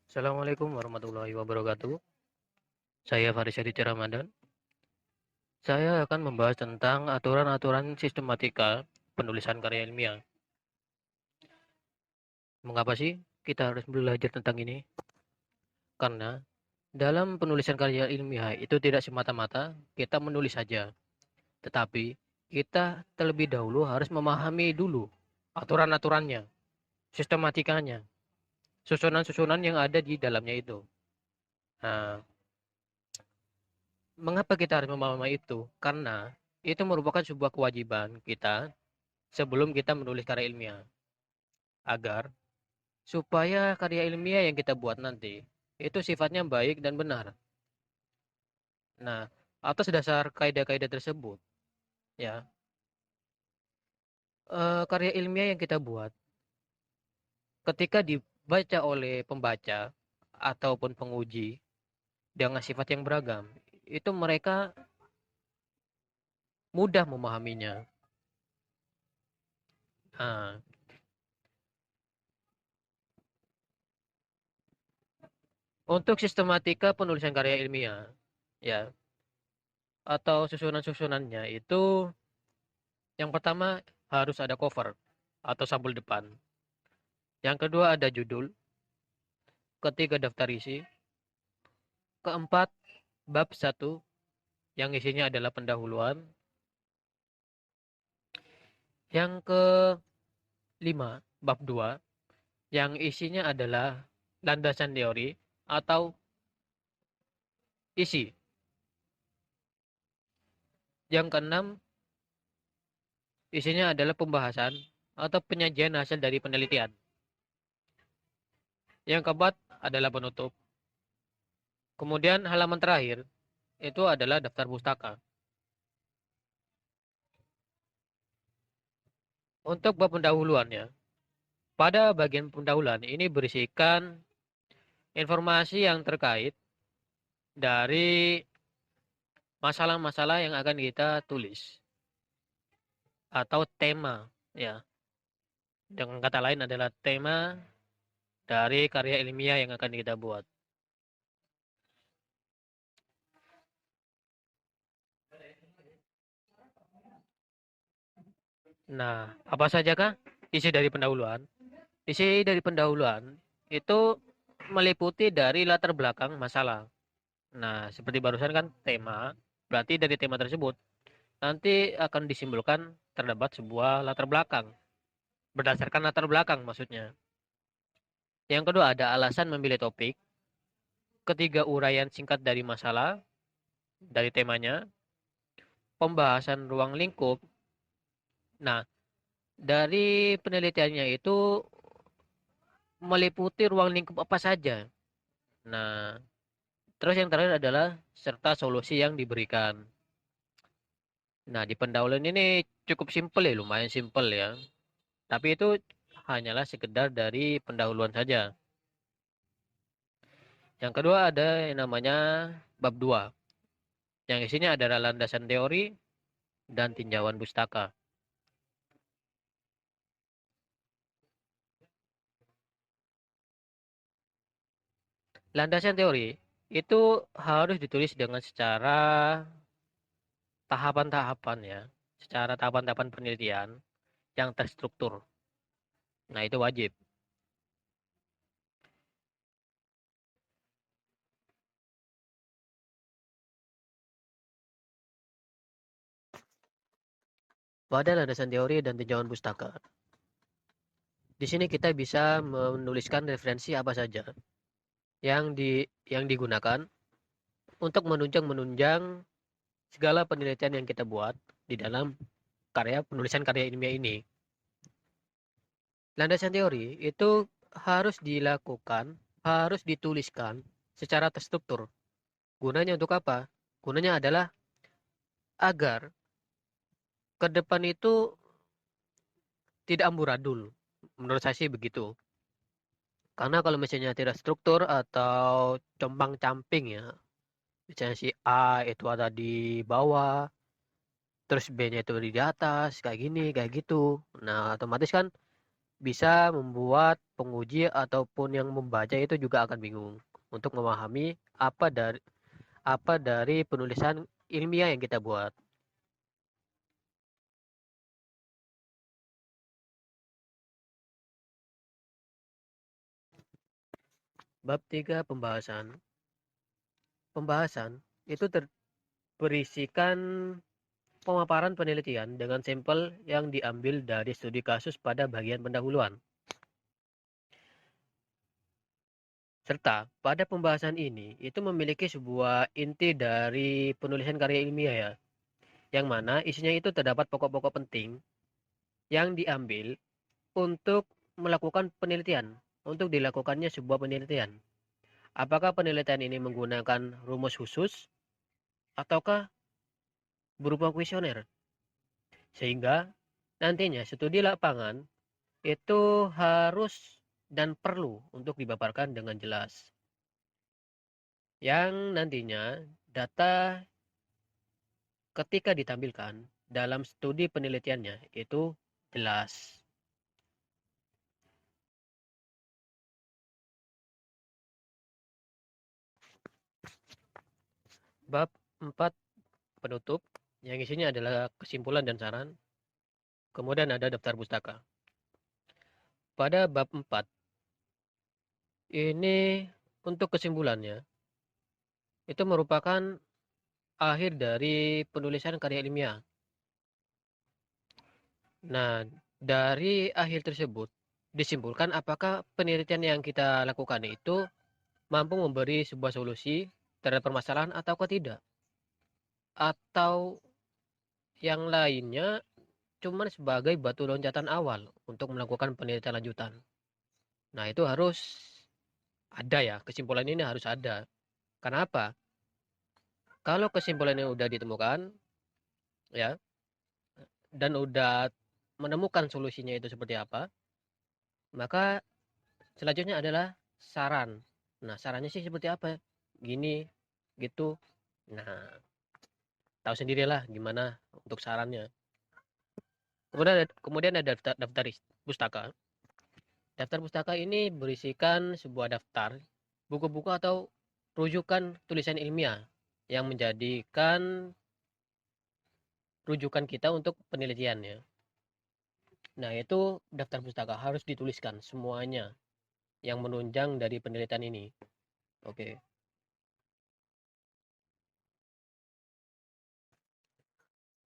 Assalamualaikum warahmatullahi wabarakatuh. Saya Faris Aditya Ramadan. Saya akan membahas tentang aturan-aturan sistematika penulisan karya ilmiah. Mengapa sih kita harus belajar tentang ini? Karena dalam penulisan karya ilmiah itu tidak semata-mata kita menulis saja, tetapi kita terlebih dahulu harus memahami dulu aturan-aturannya, sistematikanya, susunan-susunan yang ada di dalamnya itu. Nah, mengapa kita harus memahami itu? Karena itu merupakan sebuah kewajiban kita sebelum kita menulis karya ilmiah, agar supaya karya ilmiah yang kita buat nanti itu sifatnya baik dan benar. Nah, atas dasar kaidah-kaidah tersebut, ya, karya ilmiah yang kita buat ketika dibaca oleh pembaca ataupun penguji dengan sifat yang beragam, itu mereka mudah memahaminya. Nah, untuk sistematika penulisan karya ilmiah, ya, atau susunan-susunannya itu yang pertama harus ada cover atau sampul depan. Yang kedua ada judul, ketiga daftar isi, keempat bab satu yang isinya adalah pendahuluan, yang kelima bab 2 yang isinya adalah landasan teori atau isi. Yang keenam isinya adalah pembahasan atau penyajian hasil dari penelitian. Yang keempat adalah penutup. Kemudian halaman terakhir itu adalah daftar pustaka. Untuk bab pendahuluannya, pada bagian pendahuluan ini berisikan informasi yang terkait dari masalah-masalah yang akan kita tulis atau tema, ya. Dengan kata lain adalah tema dari karya ilmiah yang akan kita buat. Nah, apa sajakah isi dari pendahuluan? Isi dari pendahuluan itu meliputi dari latar belakang masalah. Nah, seperti barusan kan tema, berarti dari tema tersebut nanti akan disimpulkan terdapat sebuah latar belakang. Berdasarkan latar belakang maksudnya. Yang kedua ada alasan memilih topik. Ketiga uraian singkat dari masalah, dari temanya. Pembahasan ruang lingkup. Nah, dari penelitiannya itu meliputi ruang lingkup apa saja. Nah, terus yang terakhir adalah serta solusi yang diberikan. Nah, di pendahuluan ini cukup simpel ya, lumayan simpel ya. Tapi itu hanyalah sekedar dari pendahuluan saja. Yang kedua ada yang namanya bab 2, yang isinya adalah landasan teori dan tinjauan pustaka. Landasan teori itu harus ditulis dengan secara tahapan-tahapan ya, secara tahapan-tahapan penelitian yang terstruktur. Nah, itu wajib. Pada landasan teori dan tinjauan pustaka. Di sini kita bisa menuliskan referensi apa saja yang digunakan untuk menunjang segala penelitian yang kita buat di dalam penulisan karya ilmiah ini. Landasan teori itu harus dilakukan, harus dituliskan secara terstruktur. Gunanya untuk apa? Gunanya adalah agar ke depan itu tidak amburadul. Menurut saya sih begitu. Karena kalau misalnya tidak struktur atau compang-camping ya, misalnya si A itu ada di bawah, terus B-nya itu di atas, kayak gini, kayak gitu. Nah, otomatis kan bisa membuat penguji ataupun yang membaca itu juga akan bingung untuk memahami apa dari penulisan ilmiah yang kita buat. Bab 3 pembahasan. Pembahasan itu berisikan pemaparan penelitian dengan sampel yang diambil dari studi kasus pada bagian pendahuluan. Serta pada pembahasan ini itu memiliki sebuah inti dari penulisan karya ilmiah ya, yang mana isinya itu terdapat pokok-pokok penting yang diambil untuk melakukan penelitian, untuk dilakukannya sebuah penelitian. Apakah penelitian ini menggunakan rumus khusus ataukah berupa kuesioner? Sehingga nantinya studi lapangan itu harus dan perlu untuk dipaparkan dengan jelas. Yang nantinya data ketika ditampilkan dalam studi penelitiannya itu jelas. Bab 4 penutup yang isinya adalah kesimpulan dan saran. Kemudian ada daftar pustaka. Pada bab 4 ini untuk kesimpulannya itu merupakan akhir dari penulisan karya ilmiah. Nah, dari akhir tersebut disimpulkan apakah penelitian yang kita lakukan itu mampu memberi sebuah solusi terhadap permasalahan ataukah tidak. Atau yang lainnya cuman sebagai batu loncatan awal untuk melakukan penelitian lanjutan. Nah, itu harus ada ya, kesimpulan ini harus ada. Kenapa? Kalau kesimpulannya udah ditemukan ya dan udah menemukan solusinya itu seperti apa, maka selanjutnya adalah saran. Nah, sarannya sih seperti apa? Gini, gitu. Nah, tahu sendirilah gimana untuk sarannya. Kemudian ada daftar pustaka. Daftar pustaka ini berisikan sebuah daftar buku-buku atau rujukan tulisan ilmiah yang menjadikan rujukan kita untuk penelitiannya. Nah, itu daftar pustaka harus dituliskan semuanya yang menunjang dari penelitian ini. Oke.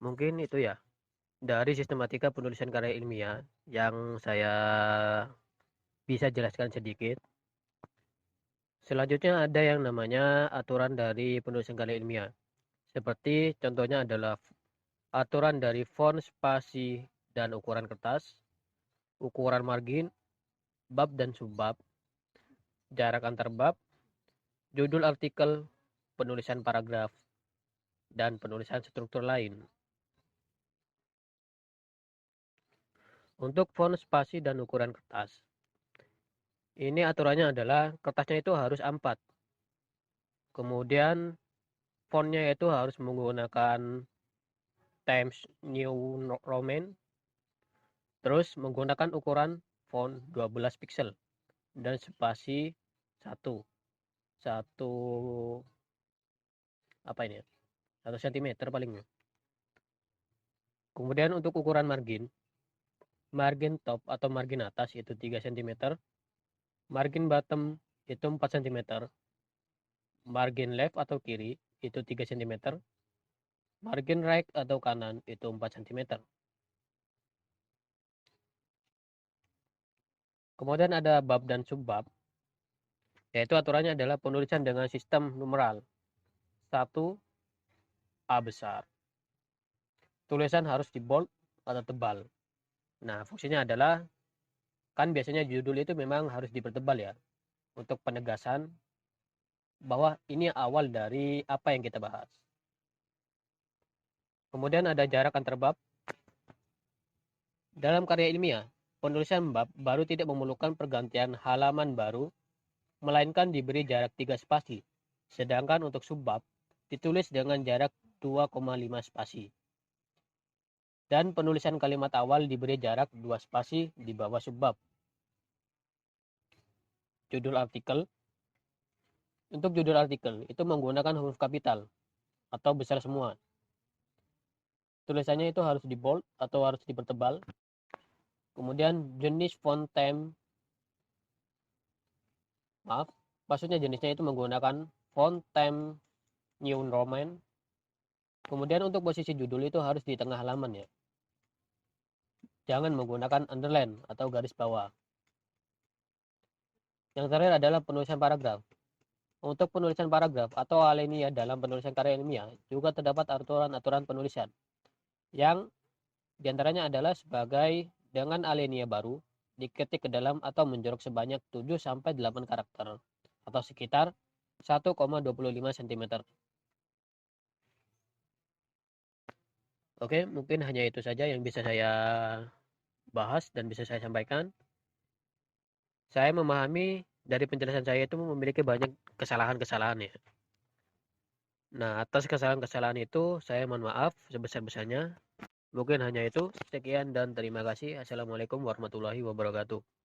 Mungkin itu ya dari sistematika penulisan karya ilmiah yang saya bisa jelaskan sedikit. Selanjutnya ada yang namanya aturan dari penulisan karya ilmiah. Seperti contohnya adalah aturan dari font, spasi, dan ukuran kertas, ukuran margin, bab dan subbab, jarak antar bab, judul artikel, penulisan paragraf, dan penulisan struktur lain. Untuk font, spasi, dan ukuran kertas, ini aturannya adalah kertasnya itu harus A4. Kemudian fontnya itu harus menggunakan Times New Roman. Terus menggunakan ukuran font 12 pixel dan spasi 1 1 apa ini ya? 1 cm palingnya. Kemudian untuk ukuran margin, margin top atau margin atas itu 3 cm, margin bottom itu 4 cm, margin left atau kiri itu 3 cm, margin right atau kanan itu 4 cm. Kemudian ada bab dan subbab, yaitu aturannya adalah penulisan dengan sistem numeral 1 A besar. Tulisan harus di bold atau tebal. Nah, fungsinya adalah kan biasanya judul itu memang harus dipertebal ya untuk penegasan bahwa ini awal dari apa yang kita bahas. Kemudian ada jarak antar bab. Dalam karya ilmiah, penulisan bab baru tidak memerlukan pergantian halaman baru, melainkan diberi jarak 3 spasi. Sedangkan untuk subbab ditulis dengan jarak 2,5 spasi. Dan penulisan kalimat awal diberi jarak 2 spasi di bawah subbab. judul artikel. Untuk judul artikel itu menggunakan huruf kapital atau besar semua. Tulisannya itu harus di bold atau harus dipertebal. Kemudian jenis font time, maksudnya jenisnya itu menggunakan font time New Roman. Kemudian untuk posisi judul itu harus di tengah halaman ya. Jangan menggunakan underline atau garis bawah. Yang terakhir adalah penulisan paragraf. Untuk penulisan paragraf atau alinea dalam penulisan karya ilmiah juga terdapat aturan-aturan penulisan. Yang diantaranya adalah sebagai dengan alinea baru diketik ke dalam atau menjorok sebanyak 7-8 karakter atau sekitar 1,25 cm. Oke, mungkin hanya itu saja yang bisa saya bahas dan bisa saya sampaikan. Saya memahami dari penjelasan saya itu memiliki banyak kesalahan-kesalahan ya. Nah, atas kesalahan-kesalahan itu saya mohon maaf sebesar-besarnya. Mungkin hanya itu. Sekian dan terima kasih. Assalamualaikum warahmatullahi wabarakatuh.